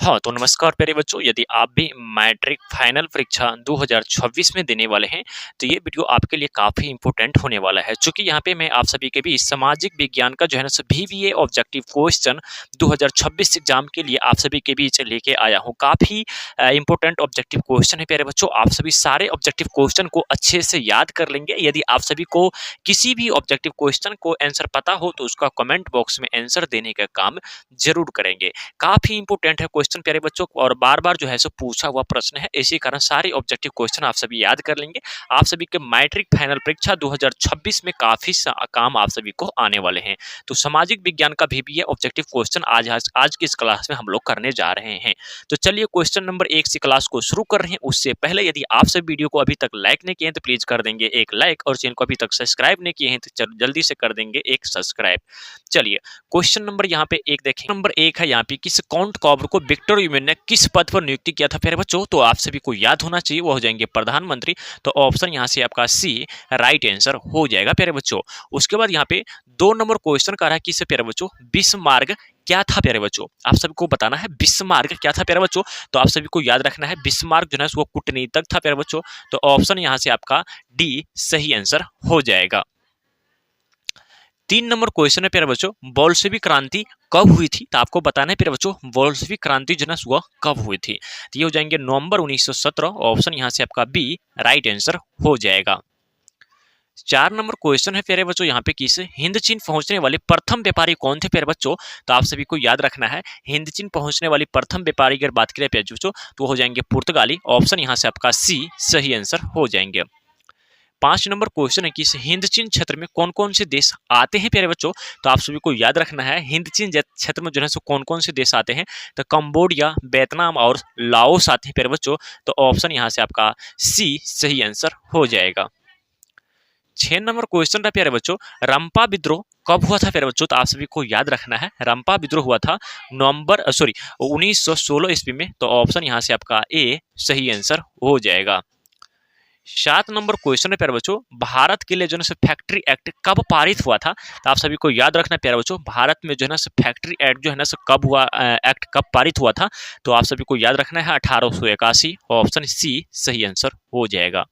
हाँ, तो नमस्कार प्यारे बच्चों, यदि आप भी मैट्रिक फाइनल परीक्षा 2026 में देने वाले हैं, तो ये वीडियो आपके लिए काफ़ी इम्पोर्टेंट होने वाला है। चूँकि यहाँ पे मैं आप सभी के बीच सामाजिक विज्ञान का जो है ना VVA ऑब्जेक्टिव क्वेश्चन 2026 एग्जाम के लिए आप सभी के बीच लेके आया हूँ। काफ़ी इम्पोर्टेंट ऑब्जेक्टिव क्वेश्चन है प्यारे बच्चों, आप सभी सारे ऑब्जेक्टिव क्वेश्चन को अच्छे से याद कर लेंगे। यदि आप सभी को किसी भी ऑब्जेक्टिव क्वेश्चन को आंसर पता हो, तो उसका कमेंट बॉक्स में आंसर देने का काम ज़रूर करेंगे। काफ़ी इंपोर्टेंट है क्वेश्चन प्यारे बच्चों और बार-बार जो है सो पूछा हुआ प्रश्न है। इसी कारण सारे ऑब्जेक्टिव क्वेश्चन आप सभी याद कर लेंगे। आप सभी के मैट्रिक फाइनल परीक्षा 2026 में काफ़ी काम आप सभी को आने वाले हैं। तो सामाजिक विज्ञान का भी ये ऑब्जेक्टिव क्वेश्चन आज की इस क्लास में हम लोग करने जा रहे हैं। तो चलिए क्वेश्चन नंबर 1 से क्लास को शुरू कर रहे हैं। उससे पहले यदि आप सब वीडियो को अभी तक लाइक नहीं किए हैं तो प्लीज़ कर देंगे एक लाइक और चैनल को अभी तक सब्सक्राइब नहीं किए हैं तो जल्दी से कर देंगे एक सब्सक्राइब। चलिए क्वेश्चन नंबर यहाँ पे एक देखें। नंबर 1 है यहाँ पे किस काउंट कॉब्र को विक्टर ह्यूगो ने किस पद पर नियुक्ति किया था प्यारे बच्चों? तो आप सभी को याद होना चाहिए, वो हो जाएंगे प्रधानमंत्री। तो ऑप्शन यहाँ से आपका सी राइट आंसर हो जाएगा प्यारे बच्चों। उसके बाद यहाँ पे 2 नंबर क्वेश्चन कर रहा है किससे प्यारे बच्चों? बिस्मार्क क्या था प्यारे बच्चों? आप सभी को बताना है बिस्मार्क क्या था प्यारे बच्चों। तो आप सभी को याद रखना है बिस्मार्क जो है वो कूटनीतिक था प्यारे बच्चों। तो ऑप्शन यहाँ से आपका डी सही आंसर हो जाएगा। 3 नंबर क्वेश्चन है प्यारे बच्चों, बोल्शेविक क्रांति कब हुई थी? तो आपको बताना है प्यारे बच्चों बोल्शेविक क्रांति जो है वह कब हुई थी? तो ये हो जाएंगे नवंबर 1917। ऑप्शन यहाँ से आपका बी राइट आंसर हो जाएगा। 4 नंबर क्वेश्चन है प्यारे बच्चों यहाँ पे किस हिंद चीन पहुंचने वाले प्रथम व्यापारी कौन थे प्यारे बच्चों? तो आप सभी को याद रखना है हिंद चीन पहुंचने वाली प्रथम व्यापारी अगर बात करें प्यारे बच्चों तो हो जाएंगे पुर्तगाली। ऑप्शन यहाँ से आपका सी सही आंसर हो जाएंगे। 5 नंबर क्वेश्चन है कि हिंद चीन क्षेत्र में कौन कौन से देश आते हैं प्यारे बच्चों? तो आप सभी को याद रखना है हिंद चीन क्षेत्र में जो है कौन कौन से देश आते हैं? तो कंबोडिया, वियतनाम और लाओस आते हैं प्यारे बच्चों। तो ऑप्शन यहाँ से आपका सी सही आंसर हो जाएगा। 6 नंबर क्वेश्चन था प्यारे बच्चों, रंपा विद्रोह कब हुआ था प्यारे बच्चों? तो आप सभी को याद रखना है रंपा विद्रोह हुआ था 1916 ईस्वी में। तो ऑप्शन यहाँ से आपका ए सही आंसर हो जाएगा। 7 नंबर क्वेश्चन है प्यारे बच्चों, भारत के लिए जो है फैक्ट्री एक्ट कब पारित हुआ था? तो आप सभी को याद रखना प्यारे बच्चों भारत में जो है ना फैक्ट्री एक्ट जो है ना कब हुआ, एक्ट कब पारित हुआ था? तो आप सभी को याद रखना है 1881। ऑप्शन सी सही आंसर हो जाएगा।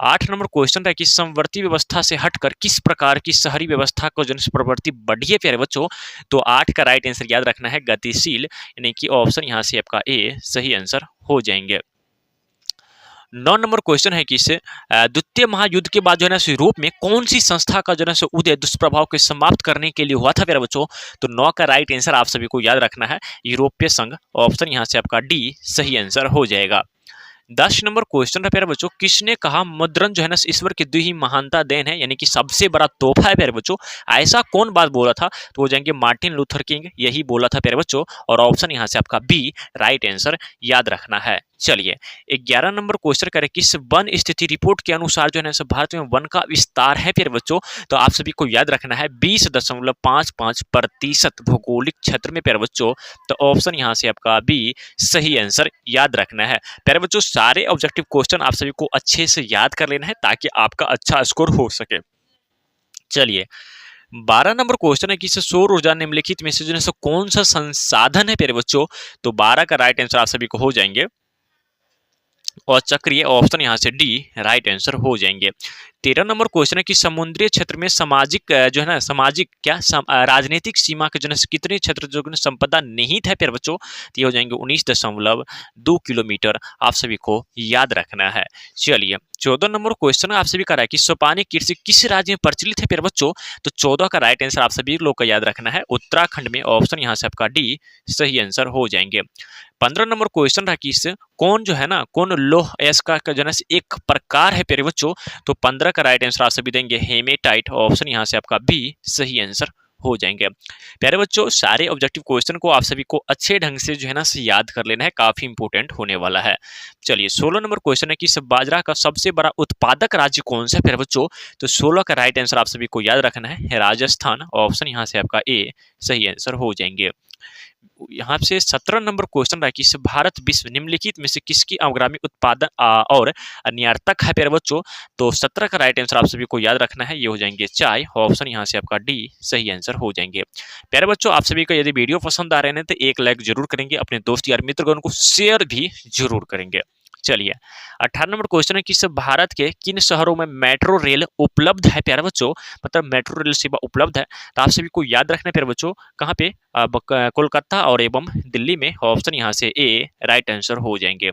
8 नंबर क्वेश्चन है कि समवर्ती व्यवस्था से हटकर किस प्रकार की शहरी व्यवस्था को जो प्रवृत्ति बढ़ी है प्यारे बच्चों? तो 8 का राइट आंसर याद रखना है गतिशील, यानी कि ऑप्शन यहाँ से आपका ए सही आंसर हो जाएंगे। 9 नंबर क्वेश्चन है कि द्वितीय महायुद्ध के बाद जो है ना यूरोप में कौन सी संस्था का जो है उदय दुष्प्रभाव को समाप्त करने के लिए हुआ था प्यारे बच्चों? तो 9 का राइट आंसर आप सभी को याद रखना है यूरोपीय संघ। ऑप्शन यहाँ से आपका डी सही आंसर हो जाएगा। 10 नंबर क्वेश्चन है प्यारे बच्चों, किसने कहा मुद्रण जो है ना ईश्वर की दी ही महानता देन है, यानी कि सबसे बड़ा तोहफा है प्यारे बच्चों? ऐसा कौन बात बोला था? तो हो जाएंगे मार्टिन लूथर किंग, यही बोला था प्यारे बच्चों। और ऑप्शन यहाँ से आपका बी राइट आंसर याद रखना है। चलिए 11 नंबर क्वेश्चन करें, किस वन स्थिति रिपोर्ट के अनुसार जो है ना भारत में वन का विस्तार है प्यारे बच्चों? तो आप सभी को याद रखना है 20.55% भौगोलिक क्षेत्र में प्यारे बच्चों। तो ऑप्शन यहाँ से आपका बी सही आंसर याद रखना है। प्यारे बच्चों सारे ऑब्जेक्टिव क्वेश्चन आप सभी को अच्छे से याद कर लेना है ताकि आपका अच्छा स्कोर हो सके। चलिए 12 नंबर क्वेश्चन है कि सौर ऊर्जा निम्नलिखित में से जो है कौन सा संसाधन है प्यारे बच्चों? तो 12 का राइट आंसर आप सभी को हो जाएंगे और चक्रीय। ऑप्शन यहाँ से डी राइट आंसर हो जाएंगे। 13 नंबर क्वेश्चन है कि समुद्री क्षेत्र में सामाजिक जो है ना सामाजिक क्या राजनीतिक सीमा के जो है कितने क्षेत्र जो संपदा निहित है प्यारे बच्चों? तो ये हो जाएंगे 19.2 किलोमीटर। आप सभी को याद रखना है। चलिए 14 नंबर क्वेश्चन आप सभी का है कि सोपानी कृषि किस राज्य में प्रचलित है प्यारे बच्चों? तो 14 का राइट आंसर आप सभी लोग का याद रखना है उत्तराखंड में। ऑप्शन यहाँ से आपका डी सही आंसर हो जाएंगे। 15 नंबर क्वेश्चन रहा कि कौन जो है ना कौन लोह अयस्क का जो है एक प्रकार है प्यारे बच्चों? तो 15 का राइट आंसर आप सभी देंगे हेमेटाइट। ऑप्शन यहाँ से आपका बी सही आंसर हो जाएंगे। प्यारे बच्चों सारे ऑब्जेक्टिव क्वेश्चन को आप सभी को अच्छे ढंग से जो है ना याद कर लेना है, काफी इंपोर्टेंट होने वाला है। चलिए 16 नंबर क्वेश्चन है कि बाजरा का सबसे बड़ा उत्पादक राज्य कौन सा है प्यारे बच्चों? तो 16 का राइट आंसर आप सभी को याद रखना है राजस्थान। ऑप्शन यहाँ से आपका ए सही आंसर हो जाएंगे। यहाँ से 17 नंबर क्वेश्चन रहा कि भारत विश्व निम्नलिखित में से किसकी अग्रणी उत्पादन और निर्यातक है प्यारे बच्चों। तो 17 का राइट आंसर आप सभी को याद रखना है, ये हो जाएंगे चाय। ऑप्शन यहाँ से आपका डी सही आंसर हो जाएंगे। प्यारे बच्चों आप सभी को यदि वीडियो पसंद आ रहे हैं तो एक लाइक जरूर करेंगे, अपने दोस्त यार मित्रगण को शेयर भी जरूर करेंगे। चलिए 18 नंबर क्वेश्चन है कि भारत के किन शहरों में मेट्रो रेल उपलब्ध है प्यारे बच्चों, मतलब मेट्रो रेल सेवा उपलब्ध है। तो आप सभी को याद रखना है प्यारे बच्चों, कहाँ पे, कोलकाता और एवं दिल्ली में। ऑप्शन यहाँ से ए राइट आंसर हो जाएंगे।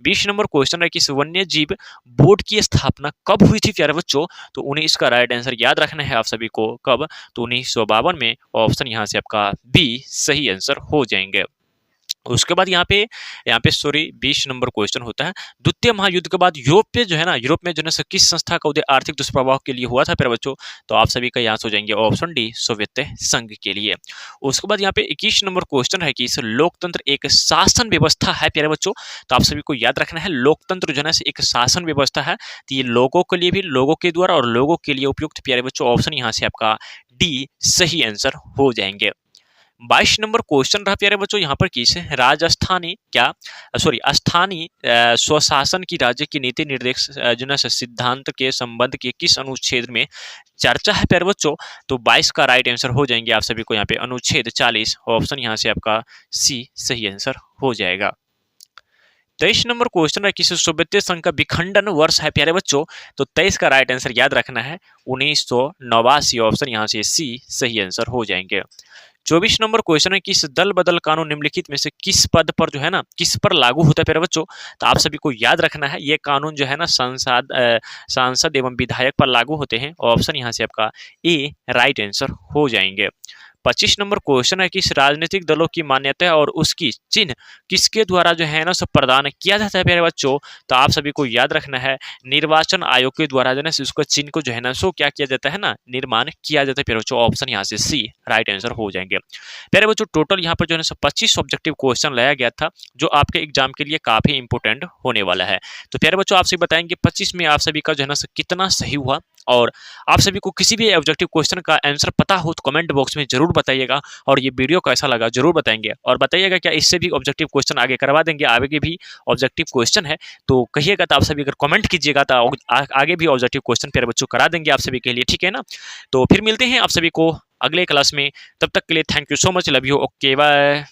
20 नंबर क्वेश्चन है कि वन्य जीव बोर्ड की स्थापना कब हुई थी प्यारे बच्चों। तो 19 का राइट आंसर याद रखना है आप सभी को, कब, तो 1952 में। ऑप्शन यहाँ से आपका बी सही आंसर हो जाएंगे। उसके बाद यहाँ पे सॉरी 20 नंबर क्वेश्चन होता है, द्वितीय महायुद्ध के बाद यूरोप में जो है ना किस संस्था का उदय आर्थिक दुष्प्रभाव के लिए हुआ था प्यारे बच्चों। तो आप सभी का यहाँ हो जाएंगे ऑप्शन डी सोवियत संघ के लिए। उसके बाद यहाँ पे 21 नंबर क्वेश्चन है कि इस लोकतंत्र एक शासन व्यवस्था है प्यारे बच्चों। तो आप सभी को याद रखना है, लोकतंत्र जो है एक शासन व्यवस्था है, तो ये लोगों के लिए भी, लोगों के द्वारा और लोगों के लिए उपयुक्त प्यारे बच्चों। ऑप्शन यहाँ से आपका डी सही आंसर हो जाएंगे। 22 नंबर क्वेश्चन रहा प्यारे बच्चों यहाँ पर किस राजस्थानी स्थानीय स्वशासन की राज्य की नीति निर्देश जो है सिद्धांत के संबंध के किस अनुच्छेद में चर्चा है प्यारे बच्चों। तो 22 का राइट आंसर हो जाएंगे आप सभी को यहाँ पे अनुच्छेद 40। ऑप्शन यहाँ से आपका सी सही आंसर हो जाएगा। 23 नंबर क्वेश्चन है किस सोवियत संघ का विखंडन वर्ष है प्यारे बच्चों। तो 23 का राइट आंसर याद रखना है 1989। ऑप्शन यहाँ से सी सही आंसर हो जाएंगे। 24 नंबर क्वेश्चन है किस दल बदल कानून निम्नलिखित में से किस पद पर जो है ना, किस पर लागू होता है प्यारे बच्चों। तो आप सभी को याद रखना है, ये कानून जो है ना सांसद एवं विधायक पर लागू होते हैं। ऑप्शन यहाँ से आपका ए राइट आंसर हो जाएंगे। 25 नंबर क्वेश्चन है कि इस राजनीतिक दलों की मान्यता और उसकी चिन्ह किसके द्वारा जो है ना सब प्रदान किया जाता है प्यारे बच्चों। तो आप सभी को याद रखना है, निर्वाचन आयोग के द्वारा जो है ना उसका चिन्ह को जो है ना सो क्या किया जाता है ना, निर्माण किया जाता है प्यारे बच्चों। ऑप्शन यहाँ से सी राइट आंसर हो जाएंगे। प्यारे बच्चों टोटल यहाँ पर जो है ना 25 ऑब्जेक्टिव क्वेश्चन लाया गया था, जो आपके एग्जाम के लिए काफी इंपोर्टेंट होने वाला है। तो प्यारे बच्चों आपसे बताएंगे 25 में आप सभी का जो है ना कितना सही हुआ, और आप सभी को किसी भी ऑब्जेक्टिव क्वेश्चन का आंसर पता हो तो कमेंट बॉक्स में जरूर बताइएगा। और ये वीडियो कैसा लगा जरूर बताएंगे, और बताइएगा क्या इससे भी ऑब्जेक्टिव क्वेश्चन आगे करवा देंगे, आगे भी ऑब्जेक्टिव क्वेश्चन है तो कहिएगा। तो आप सभी अगर कमेंट कीजिएगा तो आगे भी ऑब्जेक्टिव क्वेश्चन प्यारे बच्चों करा देंगे आप सभी के लिए, ठीक है ना। तो फिर मिलते हैं आप सभी को अगले क्लास में, तब तक के लिए thank you so much, love you, okay bye.